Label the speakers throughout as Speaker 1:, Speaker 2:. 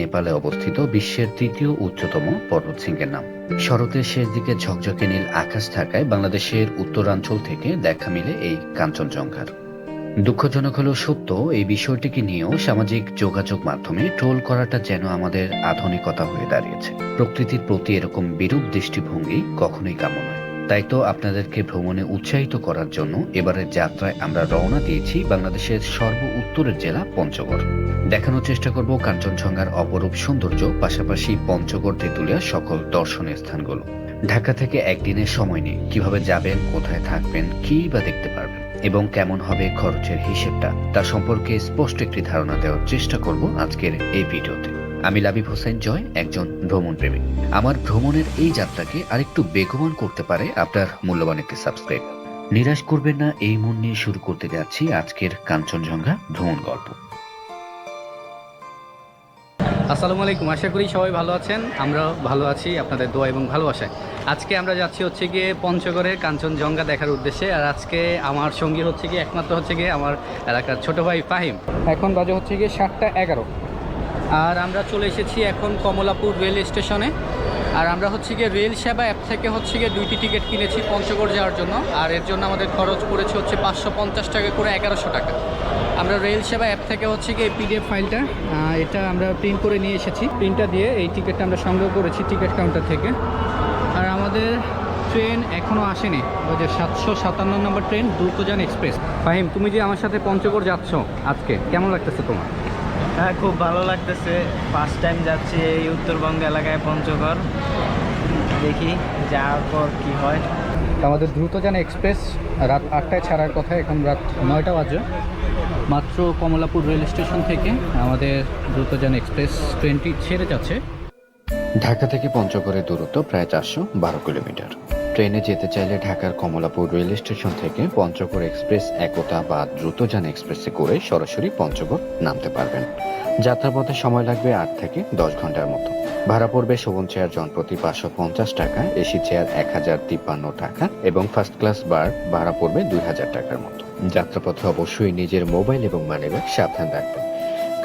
Speaker 1: নেপালে অবস্থিত বিশ্বের তৃতীয় উচ্চতম পর্বতশৃঙ্গের নাম। শরতের শেষ দিকে ঝকঝকে নীল আকাশ থাকায় বাংলাদেশের উত্তরাঞ্চল থেকে দেখা মিলে এই কাঞ্চনজঙ্ঘার। দুঃখজনক হলেও সত্য, এই বিষয়টিকে নিয়েও সামাজিক যোগাযোগ মাধ্যমে ট্রোল করাটা যেন আমাদের আধুনিকতা হয়ে দাঁড়িয়েছে। প্রকৃতির প্রতি এরকম বিরূপ দৃষ্টিভঙ্গি কখনোই কাম্য নয়। তাই তো আপনাদেরকে ভ্রমণে উৎসাহিত করার জন্য এবারের যাত্রায় আমরা রওনা দিয়েছি বাংলাদেশের সর্ব উত্তরের জেলা পঞ্চগড়। দেখানোর চেষ্টা করব কাঞ্চনজঙ্ঘার অপরূপ সৌন্দর্য, পাশাপাশি পঞ্চগড় তেঁতুলিয়ার সকল দর্শনীয় স্থানগুলো। ঢাকা থেকে একদিনের সময় নিয়ে কিভাবে যাবেন, কোথায় থাকবেন, কি বা দেখতে পারবেন এবং কেমন হবে খরচের হিসেবটা, তার সম্পর্কে স্পষ্ট একটি ধারণা দেওয়ার চেষ্টা করব আজকের এই ভিডিওতে। আমি লাবিব হোসেন জয়, একজন ভ্রমণ প্রেমী। আমার ভ্রমণের এই যাত্রাকে আরেকটু বেগবান করতে পারে আপনার মূল্যবান একটি সাবস্ক্রাইব। নিরাশ করবেন না, এই মন নিয়ে শুরু করতে যাচ্ছি আজকের কাঞ্চনজঙ্ঘা ভ্রমণ গল্প।
Speaker 2: আসসালামু আলাইকুম, আশা করি সবাই ভালো আছেন। আমরাও ভালো আছি আপনাদের দোয়া এবং ভালোবাসায়। আজকে আমরা যাচ্ছি হচ্ছে গিয়ে পঞ্চগড়ের কাঞ্চনজঙ্ঘা দেখার উদ্দেশ্যে। আর আজকে আমার সঙ্গী হচ্ছে গিয়ে একমাত্র হচ্ছে গিয়ে আমার এলাকার ছোট ভাই ফাহিম। এখন বাজে হচ্ছে গিয়ে 7:11 আর আমরা চলে এসেছি এখন কমলাপুর রেল স্টেশনে। আর আমরা হচ্ছে গিয়ে রেল সেবা অ্যাপ থেকে হচ্ছে গিয়ে 2টি টিকিট কিনেছি পঞ্চগড় যাওয়ার জন্য। আর এর জন্য আমাদের খরচ পড়েছে হচ্ছে 550 টাকা করে, 1100 টাকা। আমরা রেল সেবা অ্যাপ থেকে হচ্ছে গিয়ে পিডিএফ ফাইলটা এটা আমরা প্রিন্ট করে নিয়ে এসেছি। প্রিন্টটা দিয়ে এই টিকিটটা আমরা সংগ্রহ করেছি টিকিট কাউন্টার থেকে। আর আমাদের ট্রেন এখনও আসেনি, ওই যে 757 নম্বর ট্রেন দ্রুতযান এক্সপ্রেস। ফাহিম, তুমি যে আমার সাথে পঞ্চগড় যাচ্ছ আজকে, কেমন লাগতেছে তোমার?
Speaker 3: হ্যাঁ, খুব ভালো লাগতেছে। ফার্স্ট টাইম যাচ্ছি এই উত্তরবঙ্গ এলাকায় পঞ্চগড়। দেখি যাওয়ার পর কি হয়।
Speaker 2: আমাদের দ্রুতযান এক্সপ্রেস রাত 8টায় ছাড়ার কথা, এখন রাত 9টা বাজে। মাত্র কমলাপুর রেল স্টেশন থেকে আমাদের দ্রুতযান এক্সপ্রেস ট্রেনটি ছেড়ে যাচ্ছে।
Speaker 1: ঢাকা থেকে পঞ্চগড়ের দূরত্ব প্রায় 412 কিলোমিটার। ট্রেনে যেতে চাইলে ঢাকার কমলাপুর রেল স্টেশন থেকে পঞ্চগড় এক্সপ্রেস একতা বা দ্রুতযান এক্সপ্রেসে করে সরাসরি পঞ্চগড় নামতে পারবেন। যাত্রাপথে সময় লাগবে 8 থেকে 10 ঘন্টার মতো। ভাড়া পড়বে শোভন চেয়ার জনপ্রতি 550 টাকা, এসি চেয়ার 1053 টাকা এবং ফার্স্ট ক্লাস বার ভাড়া পড়বে 2000 টাকার মতো। যাত্রাপথে অবশ্যই নিজের মোবাইল এবং মানিব্যাগ সাবধান রাখবেন,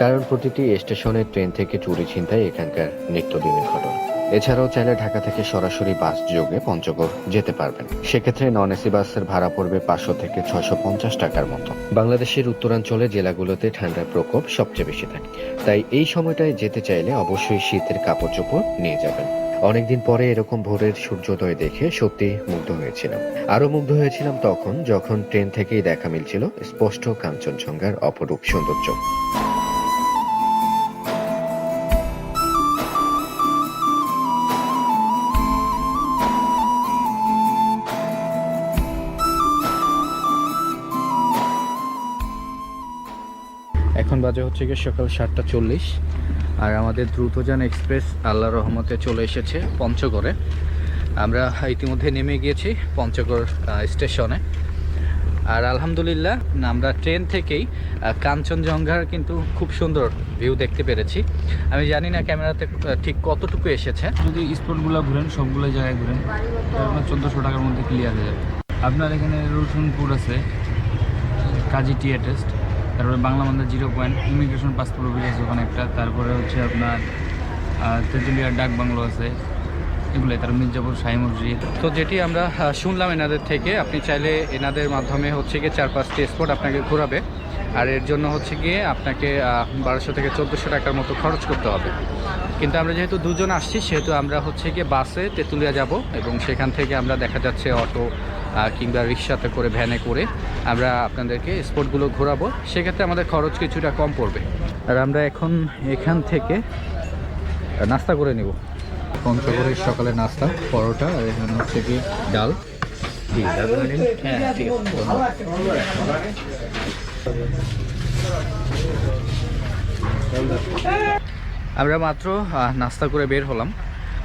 Speaker 1: কারণ প্রতিটি স্টেশনে ট্রেন থেকে চুরি ছিনতাই এখানকার নিত্যদিনের ঘটনা। এছাড়াও চাইলে ঢাকা থেকে সরাসরি বাস যোগে পঞ্চগড় যেতে পারবেন। সেক্ষেত্রে নন এসি বাসের ভাড়া পড়বে 500 থেকে 650 টাকার মতো। বাংলাদেশের উত্তরাঞ্চলে জেলাগুলোতে ঠান্ডার প্রকোপ সবচেয়ে বেশি থাকে, তাই এই সময়টায় যেতে চাইলে অবশ্যই শীতের কাপড় চোপড় নিয়ে যাবেন। অনেকদিন পরে এরকম ভোরের সূর্যোদয় দেখে সত্যি মুগ্ধ হয়েছিলাম। আরো মুগ্ধ হয়েছিলাম তখন যখন ট্রেন থেকেই দেখা মিলছিল স্পষ্ট কাঞ্চনজঙ্ঘার অপরূপ সৌন্দর্য।
Speaker 2: এখন বাজে হচ্ছে গিয়ে সকাল 7:40 আর আমাদের দ্রুতযান এক্সপ্রেস আল্লাহর রহমতে চলে এসেছে পঞ্চগড়ে। আমরা ইতিমধ্যে নেমে গিয়েছি পঞ্চগড় স্টেশনে। আর আলহামদুলিল্লাহ আমরা ট্রেন থেকেই কাঞ্চনজঙ্ঘার কিন্তু খুব সুন্দর ভিউ দেখতে পেরেছি। আমি জানি না ক্যামেরাতে ঠিক কতটুকু এসেছে।
Speaker 3: যদি স্পটগুলো ঘুরেন, সবগুলো জায়গায় ঘুরেন, আপনার 1400 টাকার মধ্যে ক্লিয়ার হয়ে যাবে। আপনার এখানে রসুনপুর আছে, কাজী টিয়া টেস্ট, তারপরে Bangla Manda 0 point, immigration passport office আছে ওখানে একটা, তারপরে হচ্ছে আপনার তেঁতুলিয়ার ডাক বাংলো আছে, এগুলোই। তার মির্জাপুর শাহী মসজিদ।
Speaker 2: তো যেটি আমরা শুনলাম এনাদের থেকে, আপনি চাইলে এনাদের মাধ্যমে হচ্ছে গিয়ে 4-5টি স্পট আপনাকে ঘোরাবে। আর এর জন্য হচ্ছে গিয়ে আপনাকে 1200 থেকে 1400 টাকার মতো খরচ করতে হবে। কিন্তু আমরা যেহেতু দুজন আসছি সেহেতু আমরা হচ্ছে গিয়ে বাসে তেঁতুলিয়া যাব এবং সেখান থেকে আমরা দেখা যাচ্ছে অটো কিংবা রিক্সাতে করে, ভ্যানে করে আমরা আপনাদেরকে স্পটগুলো ঘোরাবো। সেক্ষেত্রে আমাদের খরচ কিছুটা কম পড়বে। আর আমরা এখন এখান থেকে নাস্তা করে নেব। পঞ্চগড়ের সকালের নাস্তা, পরোটা, আর এখানে হচ্ছে কি ডাল। হ্যাঁ, ঠিক আছে। আমরা মাত্র নাস্তা করে বের হলাম।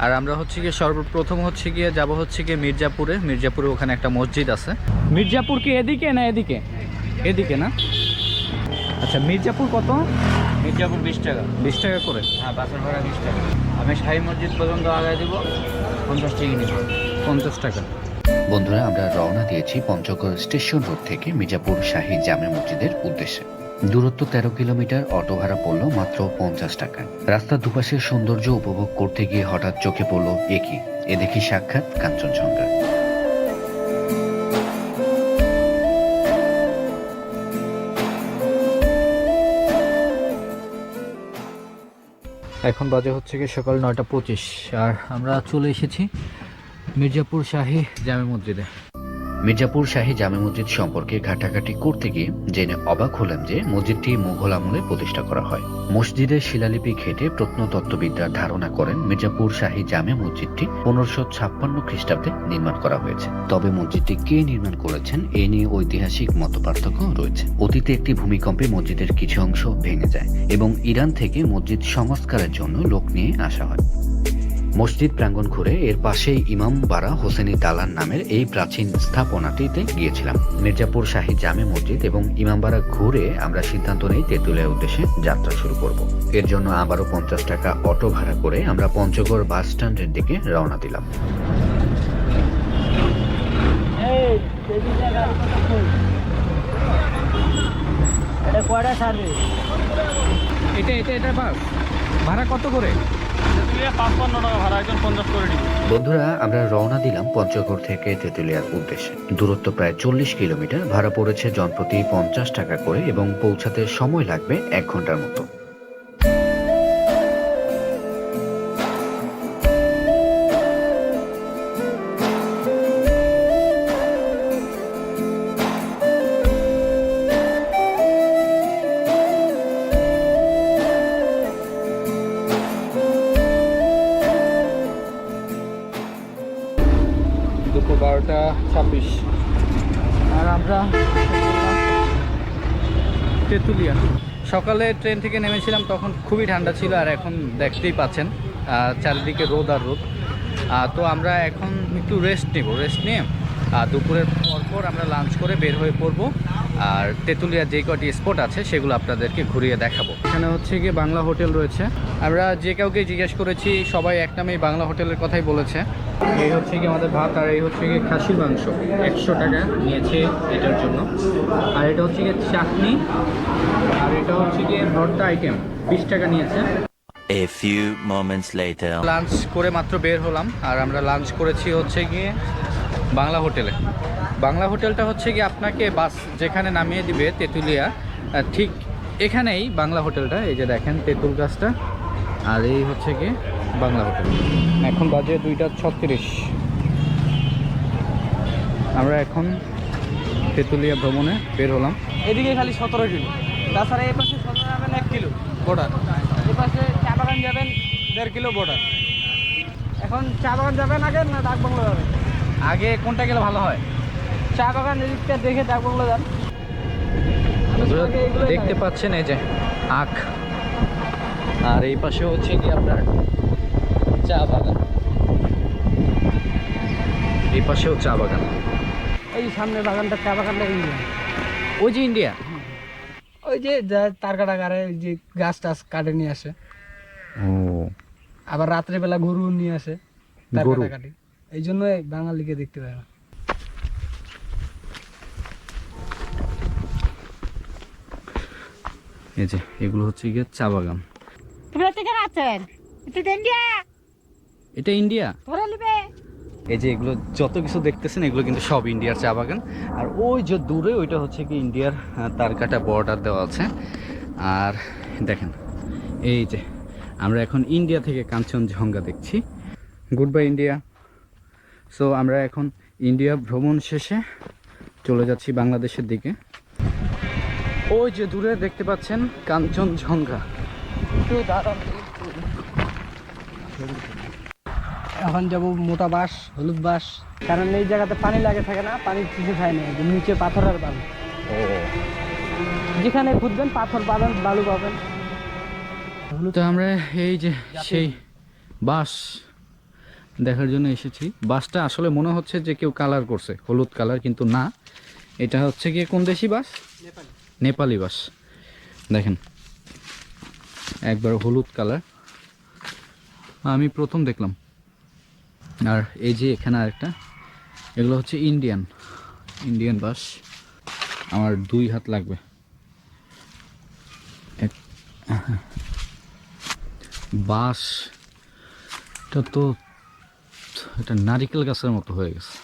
Speaker 2: আর আমরা হচ্ছে গিয়ে সর্বপ্রথম হচ্ছে গিয়ে যাব হচ্ছে গিয়ে মির্জাপুরে ওখানে একটা মসজিদ আছে। মির্জাপুর কি এদিকে না এদিকে? এদিকে না? আচ্ছা, মির্জাপুর কত?
Speaker 3: মির্জাপুর 20 টাকা।
Speaker 2: 20 টাকা করে?
Speaker 3: হ্যাঁ, বাসের ভাড়া 20 টাকা। আমি শাহী মসজিদ পর্যন্ত আগায় দিব, 50 টাকা নিব।
Speaker 2: 50 টাকা।
Speaker 1: বন্ধুরা, আমরা রওনা দিয়েছি পঞ্চগড় স্টেশন রোড থেকে মির্জাপুর শাহী জামে মসজিদের উদ্দেশ্যে। দূরত্ব 13 কিলোমিটার, অটো ভাড়া পড়ল মাত্র 50 টাকা। রাস্তার দুপাশের সৌন্দর্য উপভোগ করতে গিয়ে হঠাৎ চোখে পড়ল এ দেখি সাক্ষাৎ কাঞ্চনজঙ্ঘা।
Speaker 2: এখন বাজে হচ্ছে কি সকাল 9:25 আর আমরা চলে এসেছি মির্জাপুর শাহী জামে মসজিদে।
Speaker 1: মির্জাপুর শাহী জামে মসজিদ সম্পর্কে ঘাটাঘাটি করতে গিয়ে জেনে অবাক হলাম যে মসজিদটি মুঘল আমলে প্রতিষ্ঠা করা হয়। মসজিদের শিলালিপি ঘেঁটে প্রত্নতত্ত্ববিদরা ধারণা করেন মির্জাপুর শাহী জামে মসজিদটি 1556 খ্রিস্টাব্দে নির্মাণ করা হয়েছে। তবে মসজিদটি কে নির্মাণ করেছেন এ নিয়ে ঐতিহাসিক মতপার্থক্য রয়েছে। অতীতে একটি ভূমিকম্পে মসজিদের কিছু অংশ ভেঙে যায় এবং ইরান থেকে মসজিদ সংস্কারের জন্য লোক নিয়ে আসা হয়। মসজিদ প্রাঙ্গণ ঘুরে এর পাশেই ইমামবাড়া হোসেনি দালান নামের এই প্রাচীন স্থাপনাটিতে গিয়েছিলাম। মির্জাপুর শাহী জামে মসজিদ এবং ইমামবাড়া ঘুরে আমরা সিদ্ধান্ত নেই তেঁতুলিয়ার উদ্দেশ্যে যাত্রা শুরু করব। এর জন্য আবারও 50 টাকা অটো ভাড়া করে আমরা পঞ্চগড় বাস স্ট্যান্ডের দিকে রওনা দিলাম।
Speaker 2: এটা বাস ভাড়া কত করে?
Speaker 3: 55 টাকা ভাড়া, একজন 50 করে নিবে।
Speaker 1: বন্ধুরা, আমরা রওনা দিলাম পঞ্চগড় থেকে তেঁতুলিয়ার উদ্দেশ্যে। দূরত্ব প্রায় 40 কিলোমিটার, ভাড়া পড়েছে জনপ্রতি 50 টাকা করে এবং পৌঁছাতে সময় লাগবে 1 ঘন্টার মতো।
Speaker 2: দুপুর 12:26 আর আমরা তেঁতুলিয়া। সকালে ট্রেন থেকে নেমেছিলাম তখন খুবই ঠান্ডা ছিল, আর এখন দেখতেই পাচ্ছেন চারিদিকে রোদ আর রোদ। তো আমরা এখন একটু রেস্ট নিয়ে দুপুরের পর আমরা লাঞ্চ করে বের হয়ে পড়বো। আর তেঁতুলিয়ার যে কটি স্পট আছে সেগুলো আপনাদেরকে ঘুরিয়ে দেখাবো। এখানে হচ্ছে গিয়ে বাংলা হোটেল রয়েছে। আমরা যে কাউকে জিজ্ঞেস করেছি সবাই এক নামেই বাংলা হোটেলের কথাই বলেছে। এই হচ্ছে কি আমাদের ভাত, আর এই হচ্ছে গিয়ে খাসির মাংস 100 টাকা নিয়েছে এটার জন্য। আর এটা হচ্ছে গিয়ে চাটনি, আর এটা হচ্ছে গিয়ে ভর্তা আইটেম 20 টাকা নিয়েছে।
Speaker 4: A few moments later.
Speaker 2: Lunch করে মাত্র বের হলাম, আর আমরা লাঞ্চ করেছি হচ্ছে গিয়ে বাংলা হোটেলে। বাংলা হোটেলটা হচ্ছে গিয়ে আপনাকে বাস যেখানে নামিয়ে দিবে তেঁতুলিয়া, ঠিক এখানেই বাংলা হোটেলটা। এই যে দেখেন তেঁতুল গাছটা, আর এই হচ্ছে গিয়ে বাংলা হোটেল। এখন বাজে 2:36। আমরা এখন তেঁতুলিয়া ভ্রমণে বের হলাম।
Speaker 5: এদিকে খালি 17 কিলো, তাছাড়া এই পাশে 17 যাবেন 1 কিলো বর্ডার, এই পাশে চা বাগান যাবেন 1.5 কিলো বর্ডার। এখন চা বাগান যাবেন আগে না ডাক বাংলো যাবেন?
Speaker 2: আগে কোনটা গেলে ভালো হয়?
Speaker 5: চা বাগান এদিকটা দেখে ডাক বাংলো যান।
Speaker 2: দেখতে পাচ্ছেন এই যে আখ, আর এই পাশে হচ্ছে কি আপনার চা বাগান, এই পাশেও চা বাগান।
Speaker 5: এই সামনে বাগানটা চা বাগানটা ইন্ডিয়া,
Speaker 2: ওই যে ইন্ডিয়া,
Speaker 5: ওই যে তার কাটা গাড়ে ওই যে গাছ টাছ কাটে নিয়ে আসে।
Speaker 2: ও
Speaker 5: আবার রাত্রেবেলা গরু নিয়ে আসে তার
Speaker 2: গরু।
Speaker 5: কাটাকাটি, এই জন্য বাঙালিকে দেখতে পায় না।
Speaker 2: এই যে এগুলো হচ্ছে গিয়ে চা বাগান। এটা ইন্ডিয়া। এই যে এগুলো যত কিছু দেখতেছেন এগুলো কিন্তু সব ইন্ডিয়ার চা বাগান। আর ওই যে দূরে ওইটা হচ্ছে কি ইন্ডিয়ার তারকাটা বর্ডার দেওয়া আছে। আর দেখেন এই যে আমরা এখন ইন্ডিয়া থেকে কাঞ্চনজঙ্ঘা দেখছি। Good bye India. সো আমরা এখন ইন্ডিয়া ভ্রমণ শেষে চলে যাচ্ছি বাংলাদেশের দিকে। ওই যে দূরে দেখতে পাচ্ছেন কাঞ্চনজঙ্ঘা।
Speaker 5: এখন যাবো মোটা বাঁশ, হলুদ বাঁশ, কারণ এই জায়গাতে পানি লাগে থাকে না, পানি কিছু খায় না, নিচে পাথর আর বালু। যেখানে খুঁজবেন পাথর পাবেন, বালু পাবেন।
Speaker 2: তো আমরা এই যে সেই বাঁশ দেখার জন্য এসেছি। বাঁশটা আসলে মনে হচ্ছে যে কেউ কালার করছে, হলুদ কালার, কিন্তু না, এটা হচ্ছে গিয়ে কোন দেশি বাঁশ? নেপালি বাঁশ। দেখেন একবার হলুদ কালার, আমি প্রথম দেখলাম। আর এই যে এখানে আরেকটা, এগুলো হচ্ছে ইন্ডিয়ান বাঁশ। আমার 2 হাত লাগবে। বাঁশ, এটা তো এটা নারিকেল গাছের মতো হয়ে গেছে।